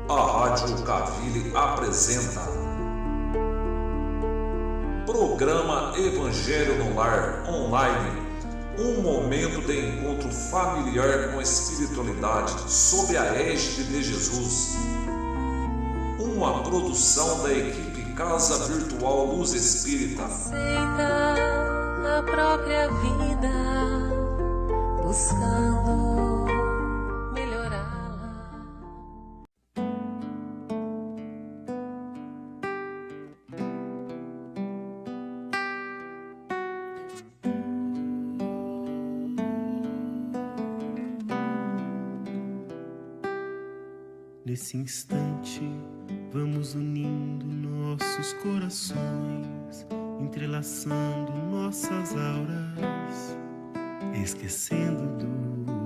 A Rádio Cavile apresenta Programa Evangelho no Lar Online, um momento de encontro familiar com a espiritualidade sob a égide de Jesus. Uma produção da equipe Casa Virtual Luz Espírita. Aceita a própria vida, buscando melhorá-la. Nesse instante, vamos unindo nossos corações, entrelaçando nossas auras, esquecendo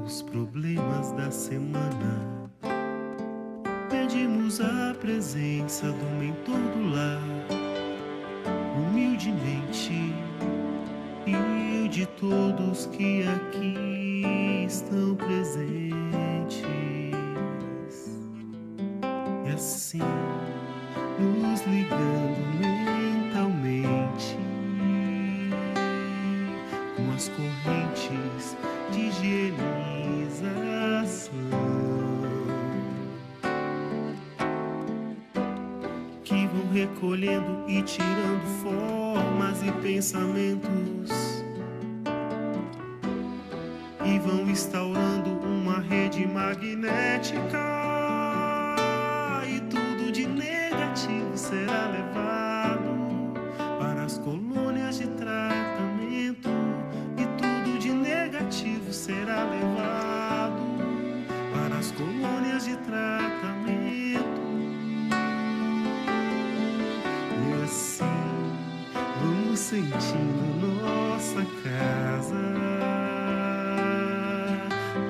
dos problemas da semana. Pedimos a presença do mentor do lar, humildemente, e de todos que aqui estão presentes. E assim, nos ligando mentalmente com as correntes de higienização que vão recolhendo e tirando formas e pensamentos e vão instaurando uma rede magnética. Será levado para as colônias de tratamento, e tudo de negativo será levado para as colônias de tratamento. E assim vamos sentindo nossa casa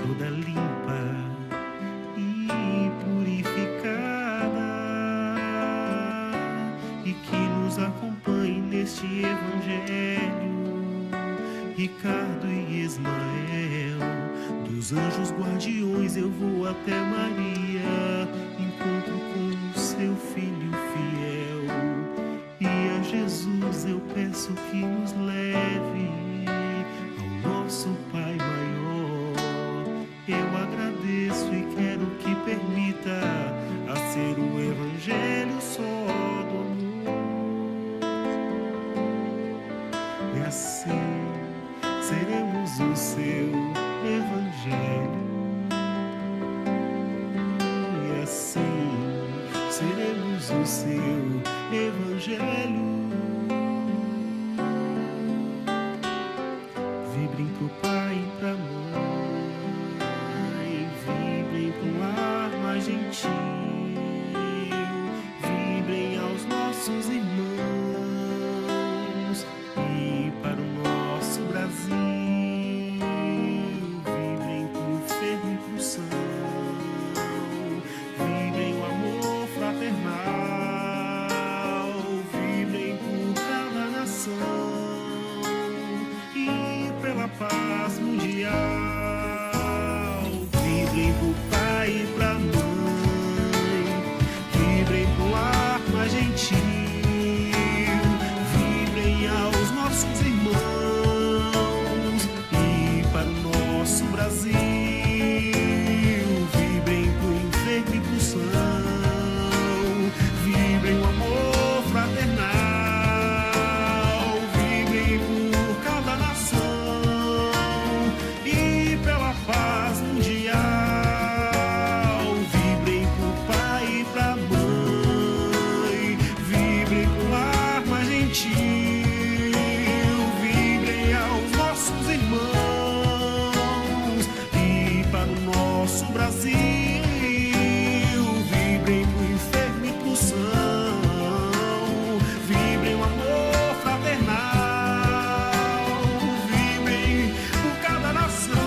toda limpa e purificada, e que nos acompanhe neste evangelho Ricardo e Ismael. Dos anjos guardiões eu vou até Maria, encontro com o seu filho fiel, e a Jesus eu peço que nos leve ao nosso Pai maior. Eu agradeço e quero que permita a ser o evangelho só do amor. E assim seremos o seu evangelho. E assim seremos o seu evangelho. Vibrem pro pai e pra mãe, vibrem pro ar mais gentil, vibrem aos nossos irmãos e para o nosso Brasil. Vibrem pro enfermo e pro são, vibrem o amor fraternal, vibrem por cada nação e pela paz mundial. Vibrem pro pai e pra mãe, vibrem pro ar mais gentil, vibrem aos nossos irmãos e para o nosso Brasil. Vibrem pro enfermo e pro são, vibrem o amor fraternal, vibrem por cada nação e pela paz mundial. Vibrem pro pai e pra mãe, vibrem pro ar mais gentil, vibrem aos nossos irmãos e para o nosso Brasil. Vibrem pro enfermo e pro são, vibrem o amor fraternal, vibrem por cada nação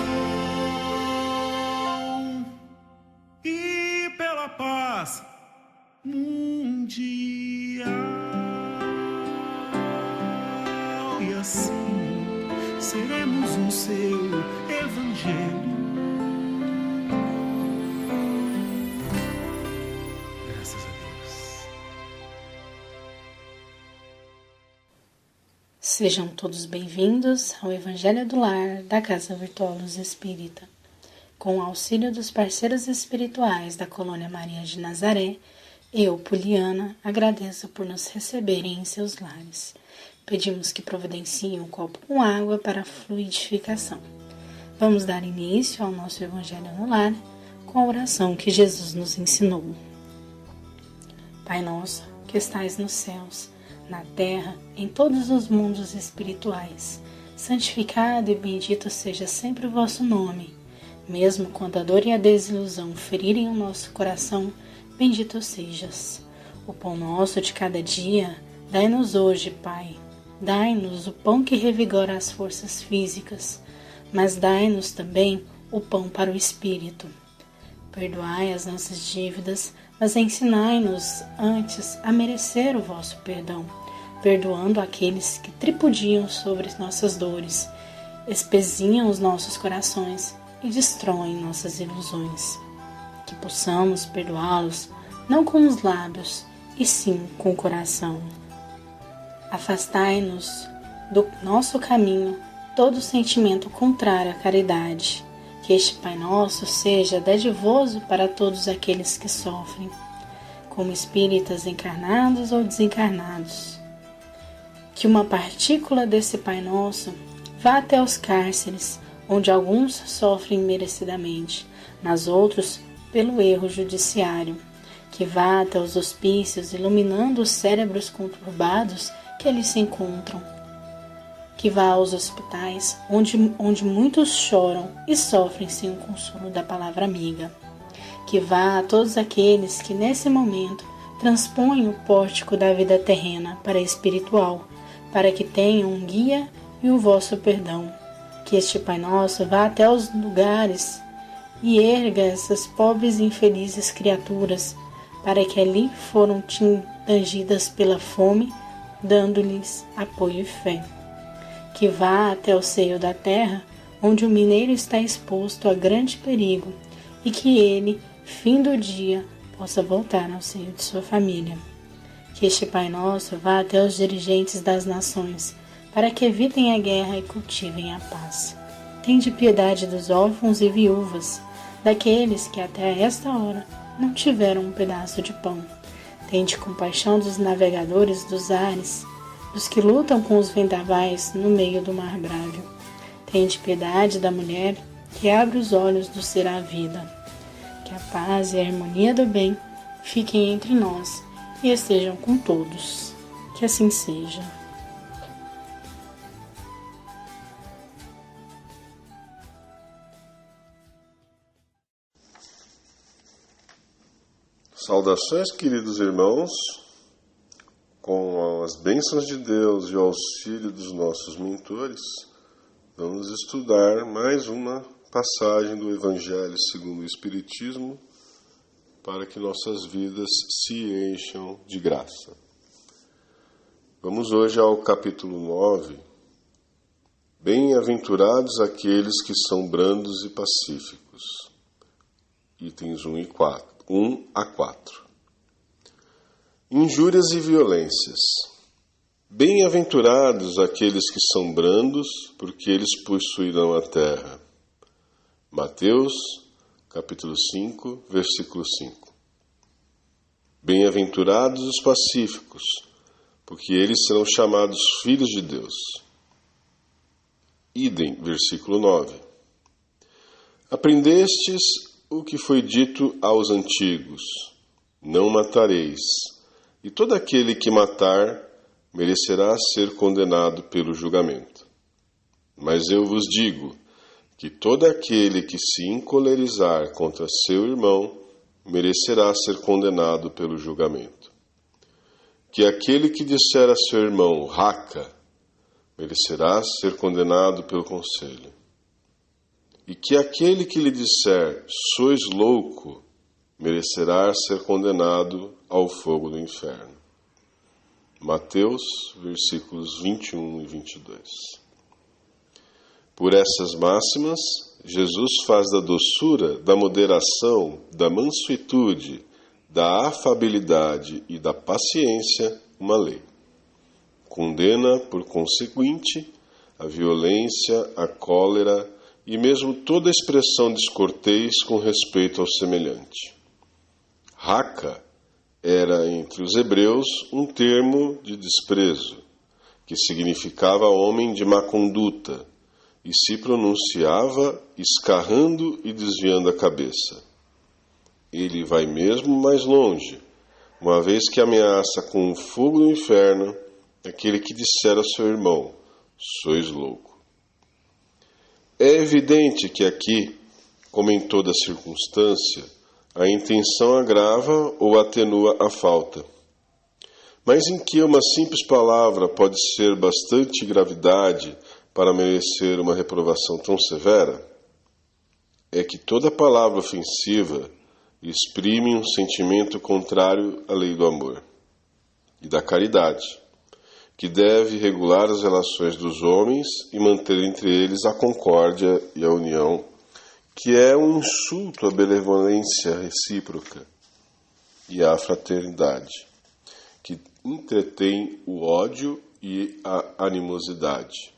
e pela paz mundial. E assim seremos o seu evangelho. Sejam todos bem-vindos ao Evangelho do Lar da Casa Virtual Luz Espírita. Com o auxílio dos parceiros espirituais da Colônia Maria de Nazaré, eu, Poliana, agradeço por nos receberem em seus lares. Pedimos que providenciem um copo com água para a fluidificação. Vamos dar início ao nosso Evangelho no Lar com a oração que Jesus nos ensinou. Pai nosso, que estais nos céus, na terra, em todos os mundos espirituais, santificado e bendito seja sempre o vosso nome. Mesmo quando a dor e a desilusão ferirem o nosso coração, bendito sejas. O pão nosso de cada dia, dai-nos hoje, Pai. Dai-nos o pão que revigora as forças físicas, mas dai-nos também o pão para o espírito. Perdoai as nossas dívidas, mas ensinai-nos antes a merecer o vosso perdão, perdoando aqueles que tripudiam sobre nossas dores, espezinham os nossos corações e destroem nossas ilusões. Que possamos perdoá-los, não com os lábios, e sim com o coração. Afastai-nos do nosso caminho todo sentimento contrário à caridade. Que este Pai Nosso seja dadivoso para todos aqueles que sofrem, como espíritas encarnados ou desencarnados. Que uma partícula desse Pai Nosso vá até os cárceres, onde alguns sofrem merecidamente, mas outros pelo erro judiciário. Que vá até os hospícios, iluminando os cérebros conturbados que ali se encontram. Que vá aos hospitais, onde muitos choram e sofrem sem o consolo da palavra amiga. Que vá a todos aqueles que nesse momento transpõem o pórtico da vida terrena para a espiritual, para que tenham um guia e o vosso perdão. Que este Pai Nosso vá até os lugares e erga essas pobres e infelizes criaturas, para que ali foram tingidas pela fome, dando-lhes apoio e fé. Que vá até o seio da terra, onde o mineiro está exposto a grande perigo, e que ele, fim do dia, possa voltar ao seio de sua família. Que este Pai Nosso vá até os dirigentes das nações, para que evitem a guerra e cultivem a paz. Tende piedade dos órfãos e viúvas, daqueles que até esta hora não tiveram um pedaço de pão. Tende compaixão dos navegadores dos ares, dos que lutam com os vendavais no meio do mar bravo. Tende piedade da mulher que abre os olhos do ser à vida. Que a paz e a harmonia do bem fiquem entre nós e estejam com todos. Que assim seja. Saudações, queridos irmãos. Com as bênçãos de Deus e o auxílio dos nossos mentores, vamos estudar mais uma passagem do Evangelho segundo o Espiritismo, para que nossas vidas se encham de graça. Vamos hoje ao capítulo 9. Bem-aventurados aqueles que são brandos e pacíficos. Itens 1 a 4. Injúrias e violências. Bem-aventurados aqueles que são brandos, porque eles possuirão a terra. Mateus, capítulo 5, versículo 5. Bem-aventurados os pacíficos, porque eles serão chamados filhos de Deus. Idem, versículo 9. Aprendestes o que foi dito aos antigos: não matareis. E todo aquele que matar merecerá ser condenado pelo julgamento. Mas eu vos digo que todo aquele que se encolerizar contra seu irmão merecerá ser condenado pelo julgamento. Que aquele que disser a seu irmão raca merecerá ser condenado pelo conselho. E que aquele que lhe disser sois louco merecerá ser condenado ao fogo do inferno. Mateus, versículos 21 e 22. Por essas máximas, Jesus faz da doçura, da moderação, da mansuetude, da afabilidade e da paciência uma lei. condena, por conseguinte, a violência, a cólera e mesmo toda expressão descortês com respeito ao semelhante. Raca era, entre os hebreus, um termo de desprezo, que significava homem de má conduta, e se pronunciava escarrando e desviando a cabeça. Ele vai mesmo mais longe, uma vez que ameaça com o fogo do inferno aquele que disser ao seu irmão: sois louco. É evidente que aqui, como em toda circunstância, a intenção agrava ou atenua a falta. Mas em que uma simples palavra pode ser bastante gravidade para merecer uma reprovação tão severa? É que toda palavra ofensiva exprime um sentimento contrário à lei do amor e da caridade, que deve regular as relações dos homens e manter entre eles a concórdia e a união, que é um insulto à benevolência recíproca e à fraternidade, que entretém o ódio e a animosidade.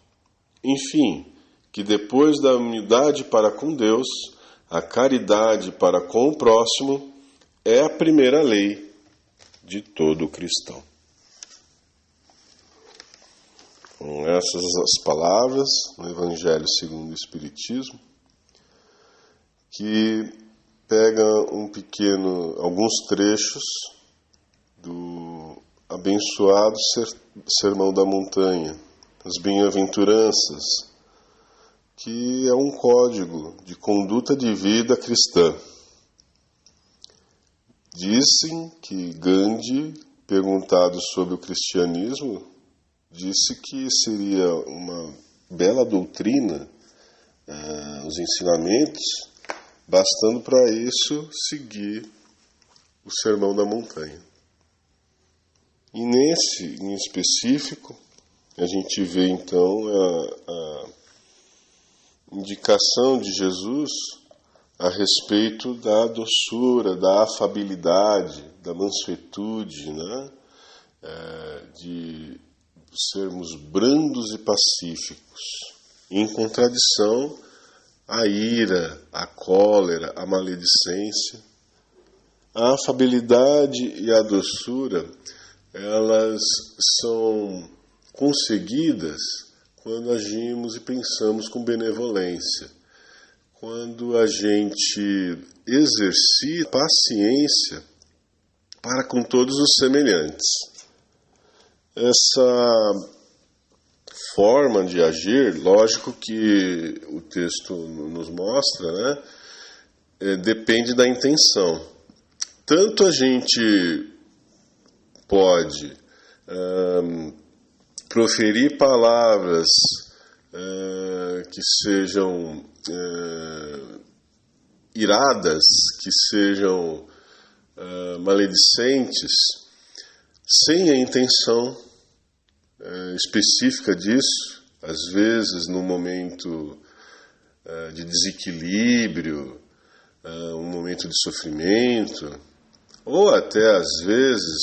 Enfim, que depois da humildade para com Deus, a caridade para com o próximo é a primeira lei de todo cristão. Com essas as palavras no Evangelho segundo o Espiritismo, que pega alguns trechos do abençoado Sermão da Montanha, as bem-aventuranças, que é um código de conduta de vida cristã. Dizem que Gandhi, perguntado sobre o cristianismo, disse que seria uma bela doutrina, os ensinamentos, bastando para isso seguir o Sermão da Montanha. E nesse, em específico, a gente vê então a indicação de Jesus a respeito da doçura, da afabilidade, da mansuetude, né? De sermos brandos e pacíficos, em contradição à ira, à cólera, à maledicência. A afabilidade e a doçura, elas são conseguidas quando agimos e pensamos com benevolência, quando a gente exercita paciência para com todos os semelhantes. Essa forma de agir, lógico que o texto nos mostra, né, depende da intenção. Tanto a gente pode proferir palavras que sejam iradas, que sejam maledicentes, sem a intenção específica disso, às vezes num momento de desequilíbrio, um momento de sofrimento, ou até às vezes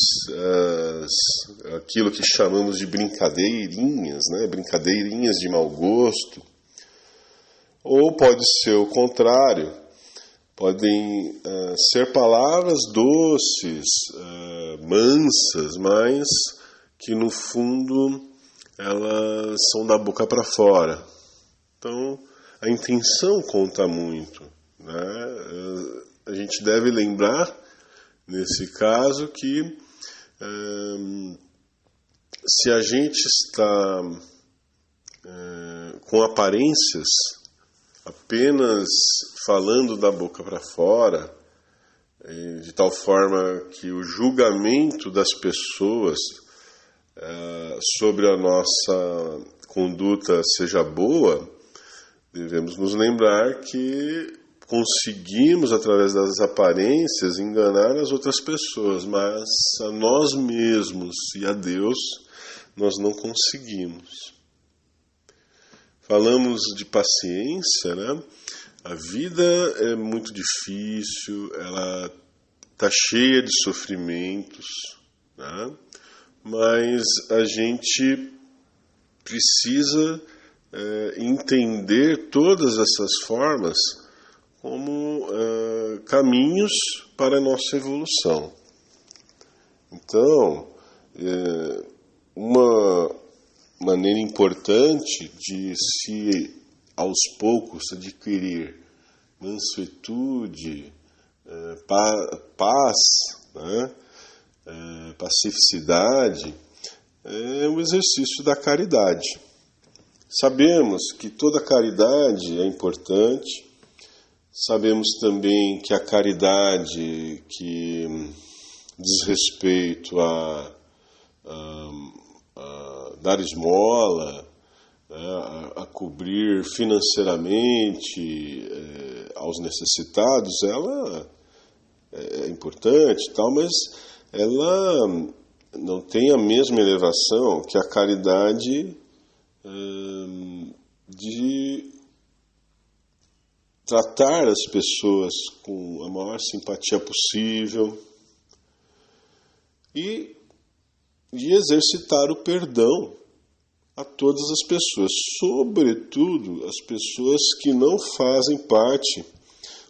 aquilo que chamamos de brincadeirinhas, né? Brincadeirinhas de mau gosto, ou pode ser o contrário, podem ser palavras doces, mansas, mas que no fundo elas são da boca para fora. Então a intenção conta muito, né? A gente deve lembrar nesse caso que se a gente está com aparências, apenas falando da boca para fora, de tal forma que o julgamento das pessoas sobre a nossa conduta seja boa, devemos nos lembrar que conseguimos, através das aparências, enganar as outras pessoas, mas a nós mesmos e a Deus nós não conseguimos. Falamos de paciência, né? A vida é muito difícil, ela está cheia de sofrimentos, né? mas a gente precisa entender todas essas formas como caminhos para a nossa evolução. Então, uma maneira importante de se, aos poucos, adquirir mansuetude, paz, né? Pacificidade, é o exercício da caridade. Sabemos que toda caridade é importante, sabemos também que a caridade que diz respeito a dar esmola, a cobrir financeiramente aos necessitados, ela é importante e tal, mas ela não tem a mesma elevação que a caridade de tratar as pessoas com a maior simpatia possível e de exercitar o perdão a todas as pessoas, sobretudo as pessoas que não fazem parte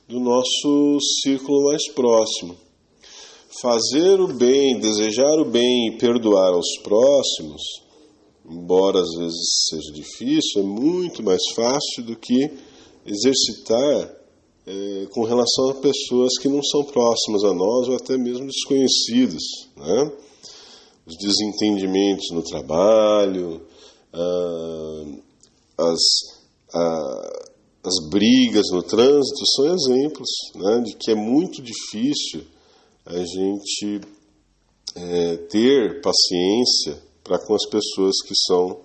do nosso círculo mais próximo. Fazer o bem, desejar o bem e perdoar aos próximos, embora às vezes seja difícil, é muito mais fácil do que exercitar com relação a pessoas que não são próximas a nós ou até mesmo desconhecidas, né? Os desentendimentos no trabalho, as brigas no trânsito são exemplos, né, de que é muito difícil a gente ter paciência para com as pessoas que são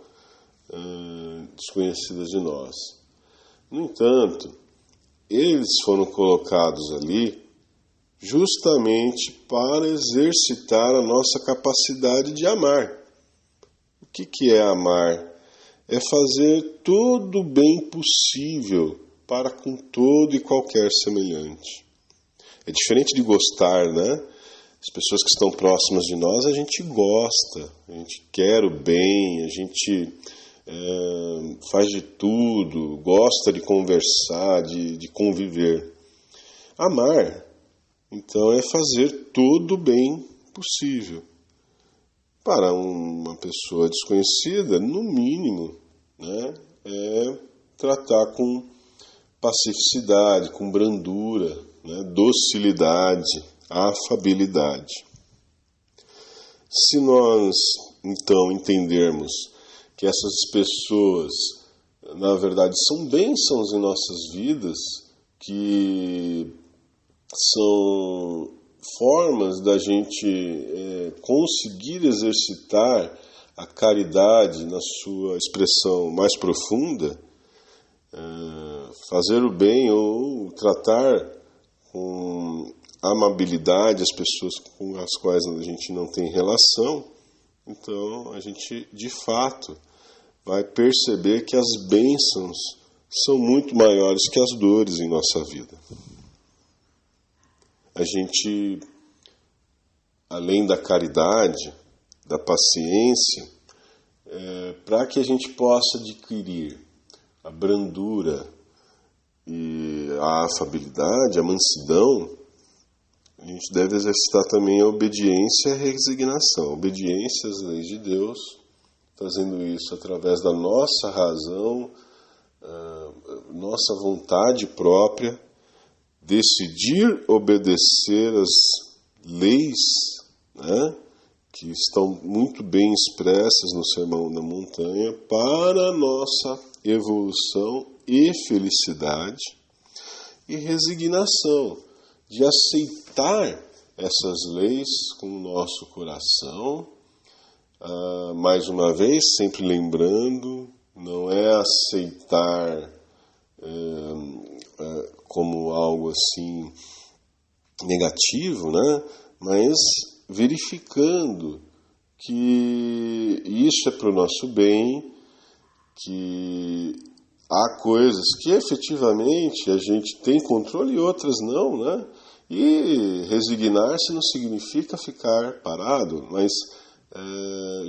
desconhecidas de nós. No entanto, eles foram colocados ali justamente para exercitar a nossa capacidade de amar. O que é amar? É fazer todo o bem possível para com todo e qualquer semelhante. É diferente de gostar, né? As pessoas que estão próximas de nós, a gente gosta, a gente quer o bem, a gente faz de tudo, gosta de conversar, de conviver. Amar, então, é fazer todo o bem possível. Para uma pessoa desconhecida, no mínimo, né, é tratar com pacificidade, com brandura, né, docilidade, afabilidade. Se nós, então, entendermos que essas pessoas, na verdade, são bênçãos em nossas vidas, que são formas da gente conseguir exercitar a caridade na sua expressão mais profunda, fazer o bem ou tratar com amabilidade as pessoas com as quais a gente não tem relação, então a gente de fato vai perceber que as bênçãos são muito maiores que as dores em nossa vida. A gente, além da caridade, da paciência, para que a gente possa adquirir a brandura e a afabilidade, a mansidão, a gente deve exercitar também a obediência e a resignação. Obediência às leis de Deus, fazendo isso através da nossa razão, nossa vontade própria, decidir obedecer às leis, né, que estão muito bem expressas no Sermão da Montanha para a nossa evolução e felicidade, e resignação, de aceitar essas leis com o nosso coração, mais uma vez, sempre lembrando, não é aceitar como algo assim negativo, né? Mas verificando que isso é para o nosso bem, que há coisas que efetivamente a gente tem controle e outras não, né? E resignar-se não significa ficar parado, mas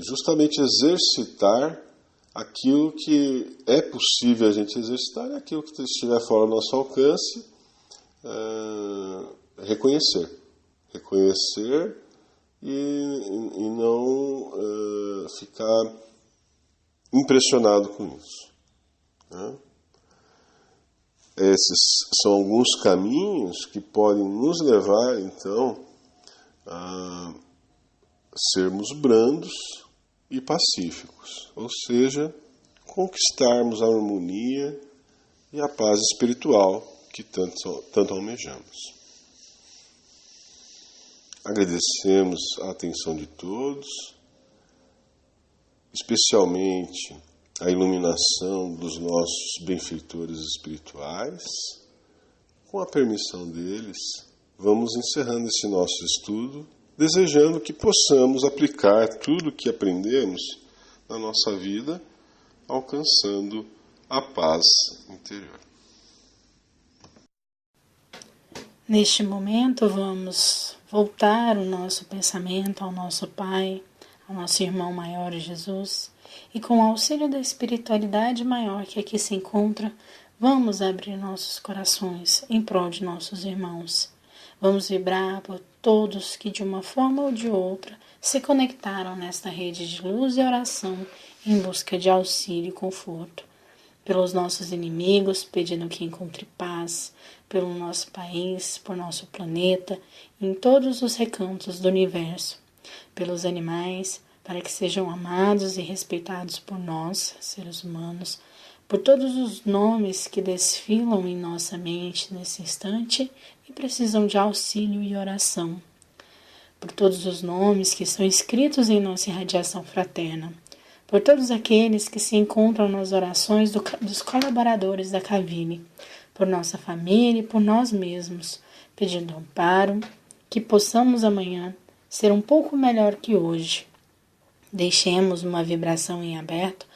justamente exercitar aquilo que é possível a gente exercitar, aquilo que estiver fora do nosso alcance, reconhecer e não ficar impressionado com isso, né? Esses são alguns caminhos que podem nos levar, então, a sermos brandos e pacíficos, ou seja, conquistarmos a harmonia e a paz espiritual que tanto almejamos. Agradecemos a atenção de todos, especialmente a iluminação dos nossos benfeitores espirituais. Com a permissão deles, vamos encerrando esse nosso estudo, desejando que possamos aplicar tudo o que aprendemos na nossa vida, alcançando a paz interior. Neste momento, vamos voltar o nosso pensamento ao nosso Pai, ao nosso irmão maior Jesus, e com o auxílio da espiritualidade maior que aqui se encontra, vamos abrir nossos corações em prol de nossos irmãos. Vamos vibrar por todos que de uma forma ou de outra se conectaram nesta rede de luz e oração em busca de auxílio e conforto. Pelos nossos inimigos, pedindo que encontre paz, pelo nosso país, por nosso planeta, em todos os recantos do universo. Pelos animais, para que sejam amados e respeitados por nós, seres humanos, por todos os nomes que desfilam em nossa mente nesse instante e precisam de auxílio e oração, por todos os nomes que estão escritos em nossa irradiação fraterna, por todos aqueles que se encontram nas orações dos colaboradores da Cavile, por nossa família e por nós mesmos, pedindo amparo, que possamos amanhã ser um pouco melhor que hoje. Deixemos uma vibração em aberto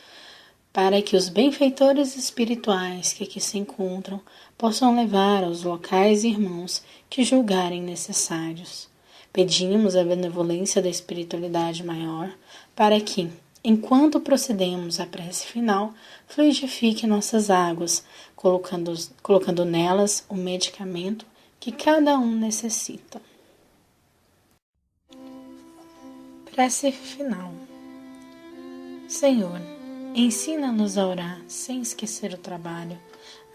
para que os benfeitores espirituais que aqui se encontram possam levar aos locais irmãos que julgarem necessários. Pedimos a benevolência da espiritualidade maior para que, enquanto procedemos à prece final, fluidifique nossas águas, colocando nelas o medicamento que cada um necessita. Prece final. Senhor, ensina-nos a orar sem esquecer o trabalho,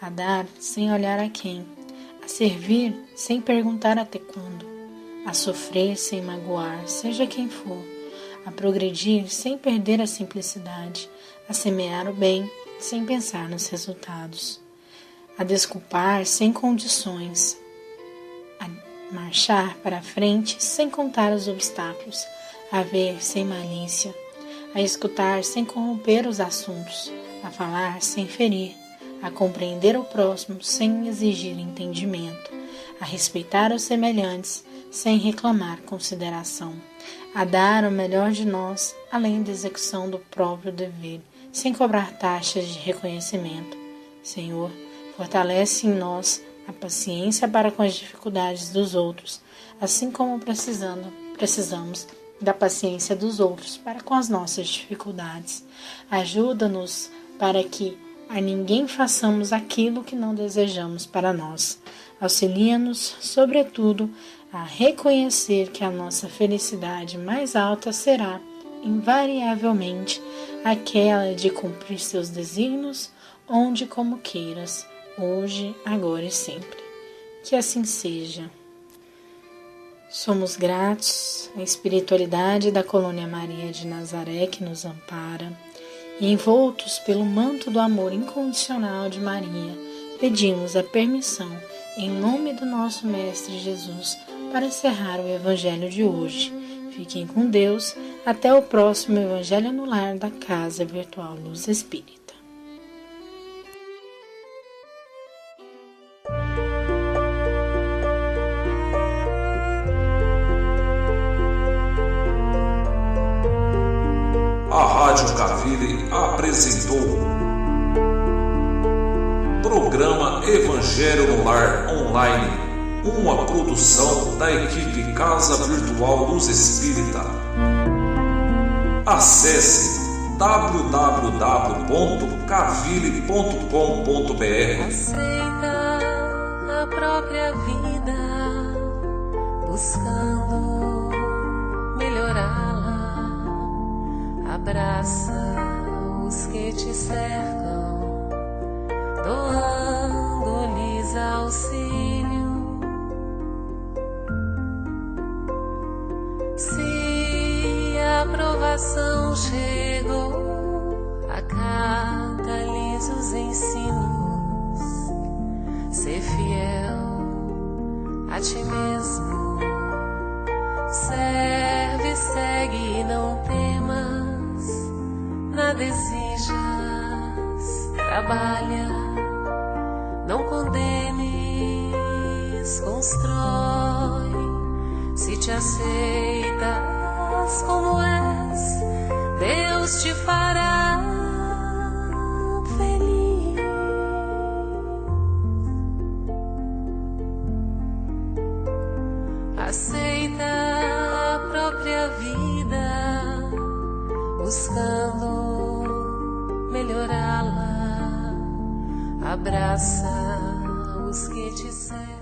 a dar sem olhar a quem, a servir sem perguntar até quando, a sofrer sem magoar, seja quem for, a progredir sem perder a simplicidade, a semear o bem sem pensar nos resultados, a desculpar sem condições, a marchar para a frente sem contar os obstáculos, a ver sem malícia, a escutar sem corromper os assuntos, a falar sem ferir, a compreender o próximo sem exigir entendimento, a respeitar os semelhantes sem reclamar consideração, a dar o melhor de nós além da execução do próprio dever, sem cobrar taxas de reconhecimento. Senhor, fortalece em nós a paciência para com as dificuldades dos outros, assim como precisamos da paciência dos outros para com as nossas dificuldades. Ajuda-nos para que a ninguém façamos aquilo que não desejamos para nós. Auxilia-nos, sobretudo, a reconhecer que a nossa felicidade mais alta será, invariavelmente, aquela de cumprir seus desígnios, onde como queiras, hoje, agora e sempre. Que assim seja. Somos gratos à espiritualidade da Colônia Maria de Nazaré que nos ampara, e envoltos pelo manto do amor incondicional de Maria, pedimos a permissão, em nome do nosso Mestre Jesus, para encerrar o Evangelho de hoje. Fiquem com Deus, até o próximo Evangelho no Lar da Casa Virtual Luz Espírita. A Rádio Cavile apresentou Programa Evangelho no Lar Online, uma produção da equipe Casa Virtual Luz Espírita. Acesse www.cavile.com.br. Aceita a própria vida, buscando melhorá-la. Abraça os que te cercam, doando-lhes auxílio. Se a aprovação chegou, acata-lhes os ensinos. Ser fiel a ti mesmo, serve, segue e não temas, nada exijas, trabalha, não condenes, constrói. Se te aceitas como és, Deus te fará feliz. Aceita a própria vida, buscando melhorá-la. Abraça os que te cercam.